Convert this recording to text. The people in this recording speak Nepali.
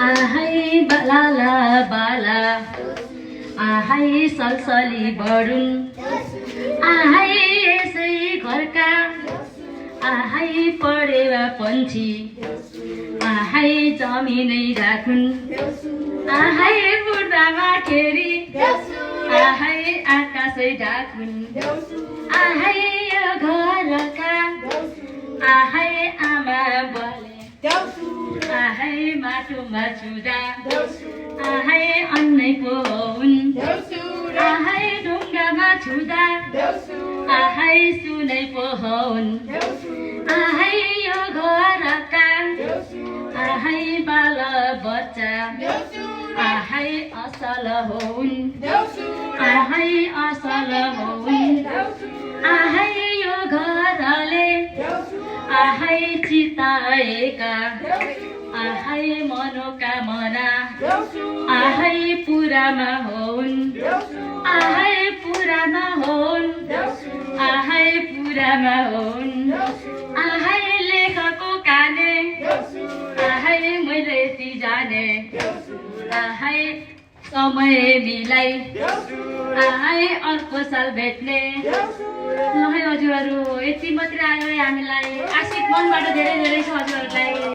आहै बाला बाला आहै सलसली बरुन आहै यसै घरका आहै पढेवा पन्छी आहै जमिनै राखुन आहै बुढामा खेरी आहै आकाशै ढाकुन आहै यो घरका आहै आमा बले आहै माटोमा छुँदा आहै अन्नै पो हुन् आहै ढुङ्गामा छुँदा आहै सुनै पो हुन् आहै यो घरका आहै बाल बच्चा आहै असल हुन् आहै असल हुन् आहै यो घरले आहै चिताएका आहै मनोकामना आहै पुरामा हुन् आहै पुरामा हुन् आहै पुरामा हुन् आहै लेखको काने आहै मैले ती जाने आहै समय मिलाई आहै अर्को साल भेट्ने ल है हजुरहरू यति मात्रै आयो है हामीलाई आशिक मनबाट धेरै धेरै छ हजुरहरूलाई।